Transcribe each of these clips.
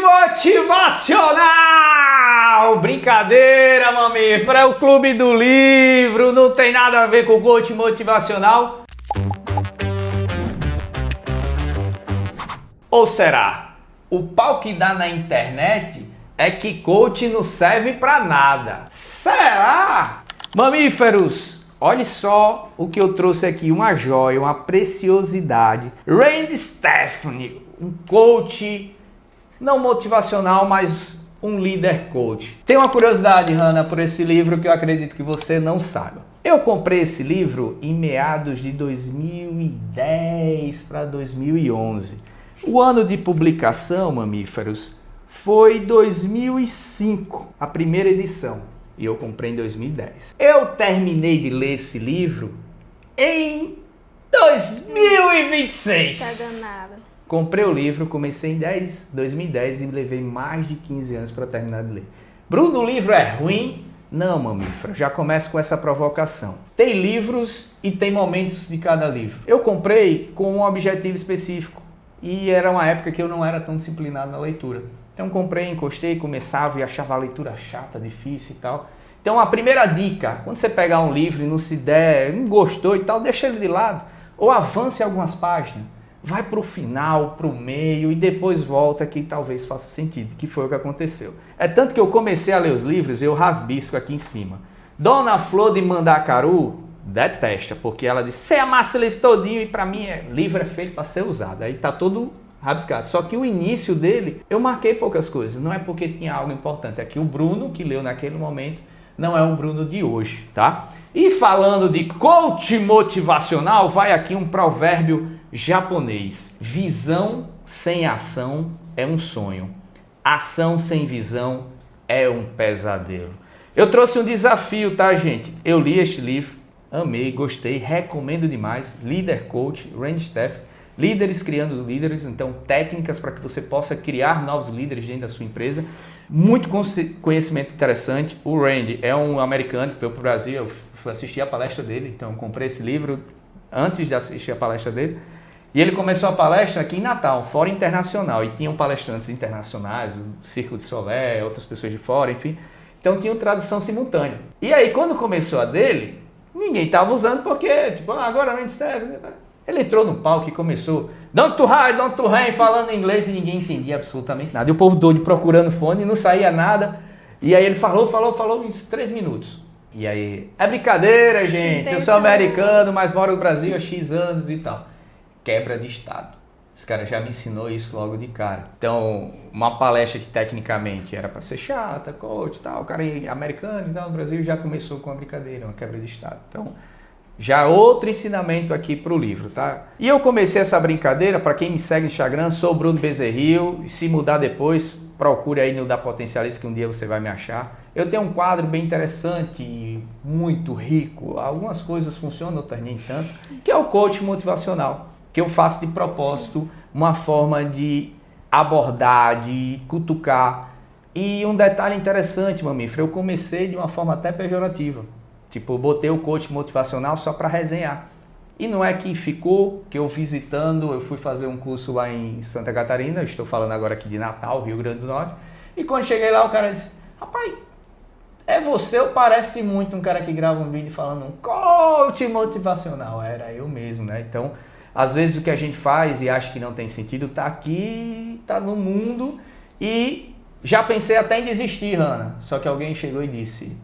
motivacional! Brincadeira, mamífero, é o Clube do Livro, não tem nada a ver com coach motivacional. Ou será? O pau que dá na internet é que coach não serve pra nada. Será? Mamíferos, olhe só o que eu trouxe aqui, uma joia, uma preciosidade. Randy Steffney, um coach não motivacional, mas um líder coach. Tem uma curiosidade, Hannah, por esse livro que eu acredito que você não saiba. Eu comprei esse livro em meados de 2010 para 2011. O ano de publicação, mamíferos, foi 2005, a primeira edição. E eu comprei em 2010. Eu terminei de ler esse livro em 2026. Tá danado. Comprei o livro, comecei em 2010 e levei mais de 15 anos para terminar de ler. Bruno, o livro é ruim? Não, mamífero, já começo com essa provocação. Tem livros e tem momentos de cada livro. Eu comprei com um objetivo específico e era uma época que eu não era tão disciplinado na leitura. Então comprei, encostei, começava e achava a leitura chata, difícil e tal. Então a primeira dica, quando você pegar um livro e não se der, não gostou e tal, deixa ele de lado. Ou avance algumas páginas, vai para o final, para o meio e depois volta que talvez faça sentido, que foi o que aconteceu. É tanto que eu comecei a ler os livros, eu rasbisco aqui em cima. Dona Flor de Mandacaru detesta, porque ela disse, você amassa o livro todinho e para mim livro é feito para ser usado. Aí tá todo rabiscado. Só que o início dele, eu marquei poucas coisas. Não é porque tinha algo importante. É que o Bruno, que leu naquele momento, não é o Bruno de hoje, tá? E falando de coach motivacional, vai aqui um provérbio japonês. Visão sem ação é um sonho. Ação sem visão é um pesadelo. Eu trouxe um desafio, tá, gente? Eu li este livro, amei, gostei, recomendo demais. Líder Coach, Randy Steffney. Líderes criando líderes, então técnicas para que você possa criar novos líderes dentro da sua empresa. Muito conhecimento interessante. O Randy é um americano que veio para o Brasil, eu fui assistir a palestra dele, então eu comprei esse livro antes de assistir a palestra dele. E ele começou a palestra aqui em Natal, um fórum internacional, e tinham palestrantes internacionais, o Circo de Solé, outras pessoas de fora, enfim. Então tinha tradução simultânea. E aí quando começou a dele, ninguém estava usando porque, tipo, agora Randy Steffney... Ele entrou no palco e começou don't to hide, falando em inglês e ninguém entendia absolutamente nada. E o povo doido procurando fone e não saía nada. E aí ele falou uns 3 minutos. E aí, é brincadeira, gente, eu sou americano, mas moro no Brasil há X anos e tal. Quebra de Estado. Esse cara já me ensinou isso logo de cara. Então, uma palestra que tecnicamente era para ser chata, coach e tal, o cara americano e tal, no Brasil já começou com uma brincadeira, uma quebra de Estado. Então, já outro ensinamento aqui para o livro, tá? E eu comecei essa brincadeira, para quem me segue no Instagram, sou Bruno Bezerril, se mudar depois, procure aí no Da Potencialista que um dia você vai me achar. Eu tenho um quadro bem interessante, muito rico, algumas coisas funcionam, outras nem tanto, que é o coach motivacional, que eu faço de propósito, uma forma de abordar, de cutucar. E um detalhe interessante, mamífero, eu comecei de uma forma até pejorativa. Tipo, eu botei o coach motivacional só para resenhar. E não é que ficou, que eu visitando, eu fui fazer um curso lá em Santa Catarina, eu estou falando agora aqui de Natal, Rio Grande do Norte, e quando cheguei lá o cara disse, rapaz, é você ou parece muito um cara que grava um vídeo falando um coach motivacional? Era eu mesmo, né? Então, às vezes o que a gente faz e acha que não tem sentido, tá aqui, tá no mundo, e já pensei até em desistir, Hannah, só que alguém chegou e disse...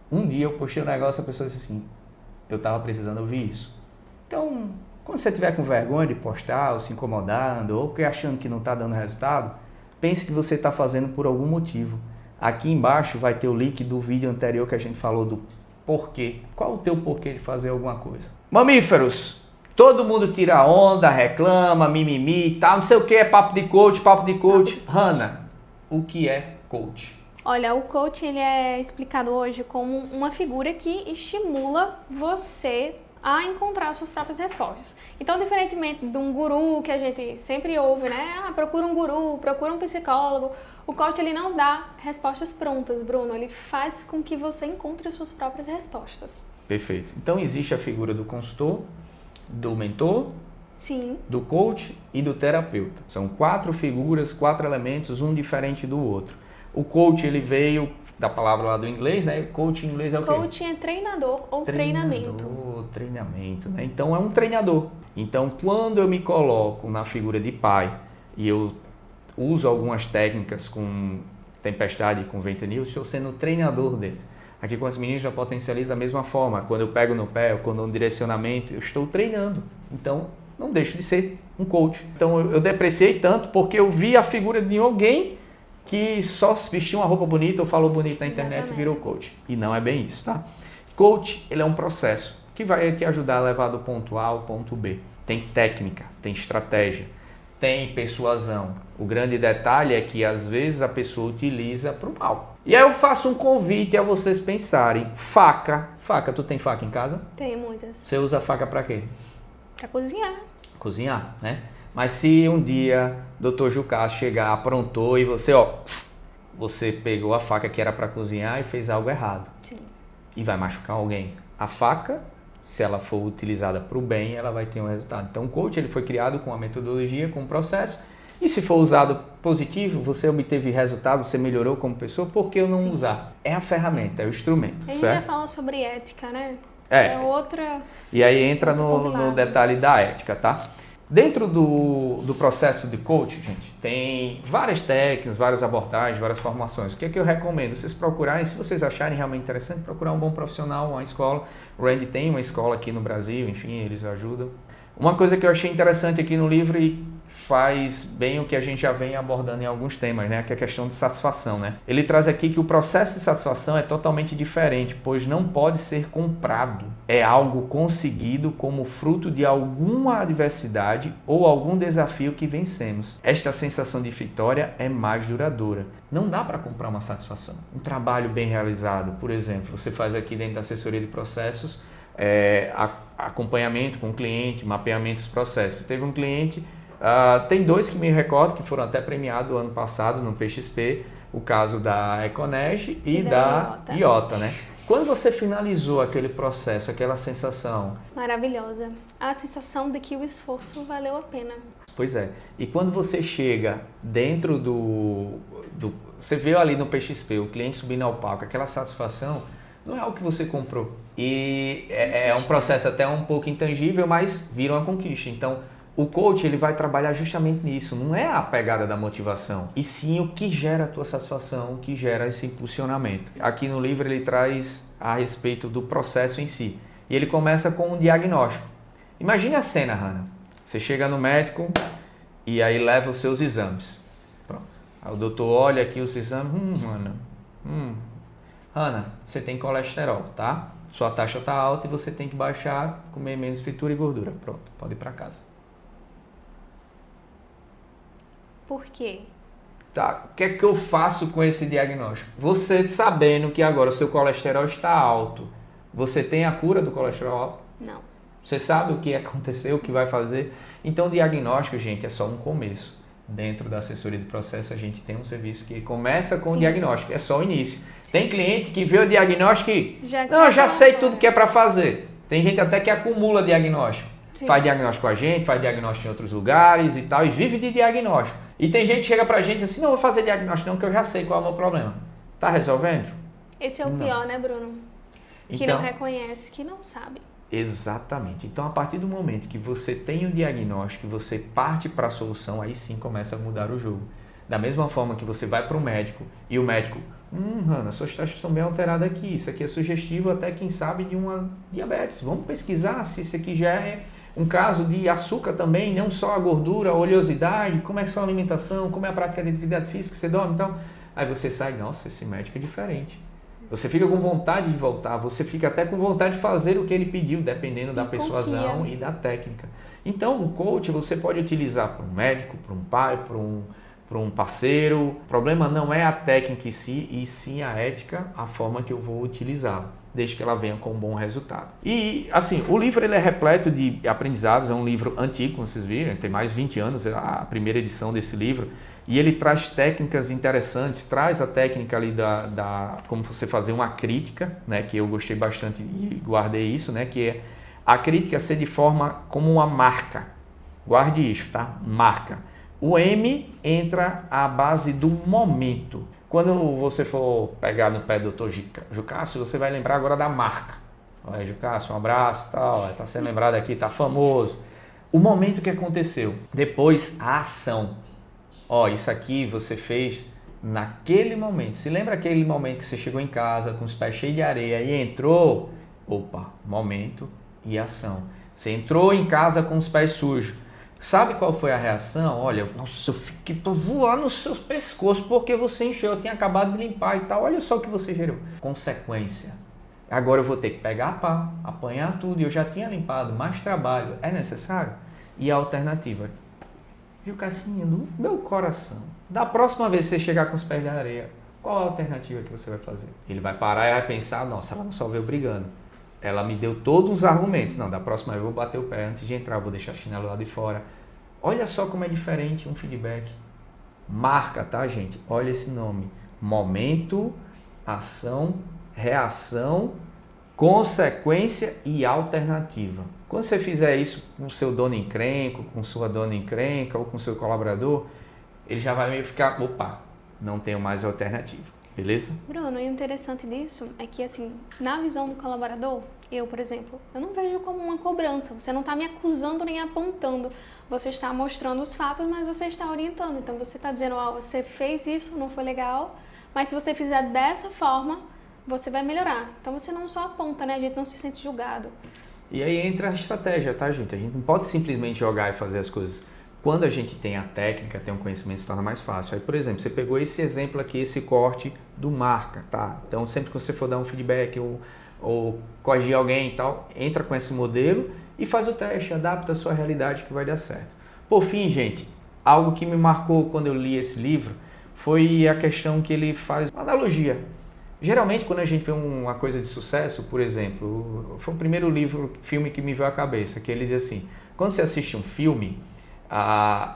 Um dia eu postei um negócio e a pessoa disse assim, eu tava precisando ouvir isso. Então, quando você tiver com vergonha de postar, ou se incomodando, ou achando que não está dando resultado, pense que você está fazendo por algum motivo. Aqui embaixo vai ter o link do vídeo anterior que a gente falou do porquê. Qual o teu porquê de fazer alguma coisa? Mamíferos, todo mundo tira onda, reclama, mimimi e tal, não sei o que, é papo de coach, papo de coach. Hannah, o que é coach? Olha, o coach ele é explicado hoje como uma figura que estimula você a encontrar suas próprias respostas. Então, diferentemente de um guru que a gente sempre ouve, né? Procura um guru, procura um psicólogo. O coach ele não dá respostas prontas, Bruno. Ele faz com que você encontre as suas próprias respostas. Perfeito. Então, existe a figura do consultor, do mentor Sim. Do coach e do terapeuta. São 4 figuras, 4 elementos, um diferente do outro. O coach, ele veio da palavra lá do inglês, né? Coach em inglês é o quê? Coaching é treinador ou treinamento. Treinamento, né? Então é um treinador. Então quando eu me coloco na figura de pai e eu uso algumas técnicas com tempestade e com ventania, eu estou sendo o treinador dele. Aqui com as meninas já potencializo da mesma forma. Quando eu pego no pé, ou quando um direcionamento, eu estou treinando. Então não deixo de ser um coach. Então eu depreciei tanto porque eu vi a figura de alguém que só vestiu uma roupa bonita ou falou bonito na internet e virou coach. E não é bem isso, tá? Coach, ele é um processo que vai te ajudar a levar do ponto A ao ponto B. Tem técnica, tem estratégia, tem persuasão. O grande detalhe é que às vezes a pessoa utiliza para o mal. E aí eu faço um convite a vocês pensarem. Faca. Faca, tu tem faca em casa? Tem muitas. Você usa faca para quê? Pra cozinhar. Cozinhar, né? Mas se um dia o Dr. Jucás chegar, aprontou e você, você pegou a faca que era para cozinhar e fez algo errado. Sim. E vai machucar alguém. A faca, se ela for utilizada para o bem, ela vai ter um resultado. Então o coach, ele foi criado com uma metodologia, com um processo. E se for usado positivo, você obteve resultado, você melhorou como pessoa, por que eu não usar? É a ferramenta, é o instrumento, A gente certo? já fala sobre ética, né? É outra... E aí entra no detalhe da ética, tá? Dentro do processo de coach, gente, tem várias técnicas, várias abordagens, várias formações. O que é que eu recomendo? Vocês procurarem, se vocês acharem realmente interessante, procurar um bom profissional, uma escola. O Randy tem uma escola aqui no Brasil, enfim, eles ajudam. Uma coisa que eu achei interessante aqui no livro e faz bem o que a gente já vem abordando em alguns temas, né? Que é a questão de satisfação, né? Ele traz aqui que o processo de satisfação é totalmente diferente, pois não pode ser comprado. É algo conseguido como fruto de alguma adversidade ou algum desafio que vencemos. Esta sensação de vitória é mais duradoura. Não dá para comprar uma satisfação. Um trabalho bem realizado, por exemplo, você faz aqui dentro da assessoria de processos, acompanhamento com o cliente, mapeamento dos processos. Teve um cliente... tem 2 que me recordo que foram até premiados ano passado no PXP, o caso da Econege e da Iota, né? Quando você finalizou aquele processo, aquela sensação... Maravilhosa. A sensação de que o esforço valeu a pena. Pois é. E quando você chega dentro você vê ali no PXP, o cliente subindo ao palco, aquela satisfação não é algo que você comprou. E é um processo até um pouco intangível, mas vira uma conquista. Então, o coach, ele vai trabalhar justamente nisso, não é a pegada da motivação, e sim o que gera a tua satisfação, o que gera esse impulsionamento. Aqui no livro ele traz a respeito do processo em si, e ele começa com um diagnóstico. Imagine a cena, Hannah, você chega no médico e aí leva os seus exames. Pronto. Aí o doutor olha aqui os exames, Hannah, você tem colesterol, tá? Sua taxa está alta e você tem que baixar, comer menos fritura e gordura. Pronto, pode ir para casa. Por quê? Tá, o que é que eu faço com esse diagnóstico? Você sabendo que agora o seu colesterol está alto, você tem a cura do colesterol alto? Não. Você sabe o que aconteceu, o que vai fazer? Então o diagnóstico, gente, é só um começo. Dentro da assessoria de processo, a gente tem um serviço que começa com o diagnóstico, é só o início. Tem cliente que vê o diagnóstico e... já sei tudo que é para fazer. Tem gente até que acumula diagnóstico. Sim. Faz diagnóstico com a gente, faz diagnóstico em outros lugares e tal, e vive de diagnóstico. E tem gente que chega pra gente e diz assim, não vou fazer diagnóstico não, que eu já sei qual é o meu problema. Tá resolvendo? Esse é o pior, né, Bruno? Que então, não reconhece, que não sabe. Exatamente. Então, a partir do momento que você tem o diagnóstico, você parte para a solução, aí sim começa a mudar o jogo. Da mesma forma que você vai para o médico e o médico, Hannah, suas taxas estão bem alteradas aqui, isso aqui é sugestivo até quem sabe de uma diabetes. Vamos pesquisar se isso aqui já é um caso de açúcar também, não só a gordura, a oleosidade, como é que é a sua alimentação, como é a prática de atividade física, você dorme, então... Aí você sai, nossa, esse médico é diferente. Você fica com vontade de voltar, você fica até com vontade de fazer o que ele pediu, dependendo da persuasão e da técnica. Então, o coach você pode utilizar para um médico, para um pai, para um parceiro. O problema não é a técnica em si, e sim a ética, a forma que eu vou utilizar, desde que ela venha com um bom resultado. E, assim, o livro ele é repleto de aprendizados, é um livro antigo, como vocês viram, tem mais de 20 anos, é a primeira edição desse livro. E ele traz técnicas interessantes, traz a técnica ali como você fazer uma crítica, né, que eu gostei bastante e guardei isso, né, que é a crítica ser de forma como uma marca. Guarde isso, tá? Marca. O M entra à base do momento. Quando você for pegar no pé do Dr. Jucácio, você vai lembrar agora da marca. Olha, Jucácio, um abraço, tal, tá sendo lembrado aqui, tá famoso. O momento que aconteceu. Depois, a ação. Ó, isso aqui você fez naquele momento. Se lembra aquele momento que você chegou em casa com os pés cheios de areia e entrou? Opa, momento e ação. Você entrou em casa com os pés sujos. Sabe qual foi a reação? Olha, nossa, tô voando nos seus pescoços porque você encheu, eu tinha acabado de limpar e tal. Olha só o que você gerou. Consequência. Agora eu vou ter que pegar a pá, apanhar tudo e eu já tinha limpado, mais trabalho. É necessário? E a alternativa? Viu, Cassinha, do meu coração. Da próxima vez que você chegar com os pés na areia, qual a alternativa que você vai fazer? Ele vai parar e vai pensar, nossa, ela não só veio brigando. Ela me deu todos os argumentos. Não, da próxima vez eu vou bater o pé antes de entrar, vou deixar a chinela lá de fora. Olha só como é diferente um feedback. Marca, tá, gente? Olha esse nome. Momento, ação, reação, consequência e alternativa. Quando você fizer isso com o seu dono encrenco, com sua dona encrenca ou com o seu colaborador, ele já vai meio ficar, opa, não tenho mais alternativa. Beleza? Bruno, e o interessante disso é que, assim, na visão do colaborador, eu, por exemplo, eu não vejo como uma cobrança. Você não está me acusando nem apontando. Você está mostrando os fatos, mas você está orientando. Então, você está dizendo, ó, você fez isso, não foi legal, mas se você fizer dessa forma, você vai melhorar. Então, você não só aponta, né? A gente não se sente julgado. E aí entra a estratégia, tá, gente? A gente não pode simplesmente jogar e fazer as coisas. Quando a gente tem a técnica, tem um conhecimento, se torna mais fácil. Aí, por exemplo, você pegou esse exemplo aqui, esse corte do marca, tá? Então, sempre que você for dar um feedback ou corrigir alguém e tal, entra com esse modelo e faz o teste, adapta a sua realidade que vai dar certo. Por fim, gente, algo que me marcou quando eu li esse livro foi a questão que ele faz uma analogia. Geralmente, quando a gente vê uma coisa de sucesso, por exemplo, foi o primeiro filme que me veio à cabeça, que ele diz assim, quando você assiste um filme,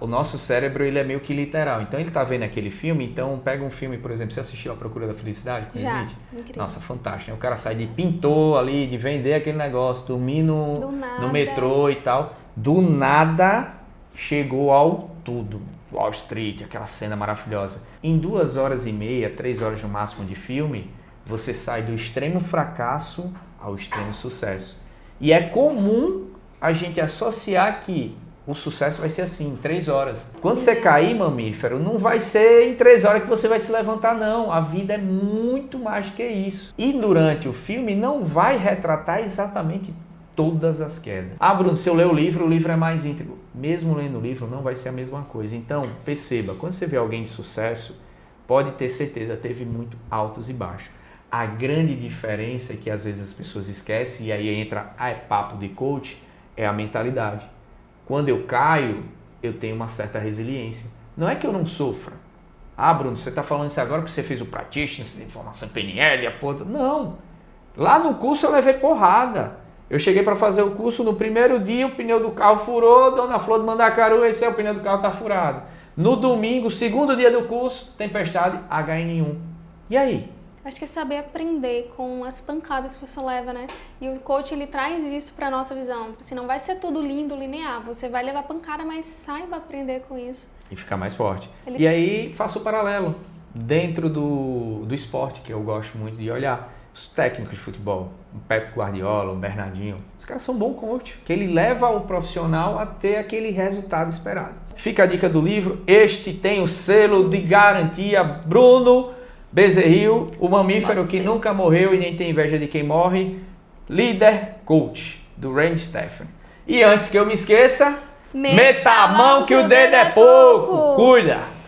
o nosso cérebro ele é meio que literal. Então ele está vendo aquele filme, então pega um filme, por exemplo, você assistiu A Procura da Felicidade? Já, incrível. Nossa, fantástico. O cara sai de pintor ali, de vender aquele negócio, dormir no metrô e tal. Do nada chegou ao tudo. Wall Street, aquela cena maravilhosa. Em 2 horas e meia, 3 horas no máximo de filme, você sai do extremo fracasso ao extremo sucesso. E é comum a gente associar que o sucesso vai ser assim, em 3 horas. Quando você cair, mamífero, não vai ser em 3 horas que você vai se levantar, não. A vida é muito mais que isso. E durante o filme não vai retratar exatamente todas as quedas. Ah, Bruno, se eu ler o livro é mais íntegro. Mesmo lendo o livro, não vai ser a mesma coisa. Então, perceba, quando você vê alguém de sucesso, pode ter certeza, teve muito altos e baixos. A grande diferença é que às vezes as pessoas esquecem, e aí entra papo de coach, é a mentalidade. Quando eu caio, eu tenho uma certa resiliência. Não é que eu não sofra. Ah, Bruno, você está falando isso agora porque você fez o Practitioners, de formação PNL, a porra. Não. Lá no curso eu levei porrada. Eu cheguei para fazer o curso, no primeiro dia o pneu do carro furou, Dona Flor de Mandacaru, esse é o pneu do carro está furado. No domingo, segundo dia do curso, tempestade, HN1. E aí? Acho que é saber aprender com as pancadas que você leva, né? E o coach, ele traz isso para nossa visão. Assim, não vai ser tudo lindo, linear. Você vai levar pancada, mas saiba aprender com isso. E ficar mais forte. E aí, faço o paralelo. Dentro do esporte, que eu gosto muito de olhar. Os técnicos de futebol, um Pep Guardiola, um Bernardinho. Os caras são bons coach, que ele leva o profissional a ter aquele resultado esperado. Fica a dica do livro. Este tem o selo de garantia Bruno Bezerril, o mamífero que nunca morreu e nem tem inveja de quem morre, líder coach, do Randy Stephan. E antes que eu me esqueça, meta a mão que o dedo é pouco. Cuida!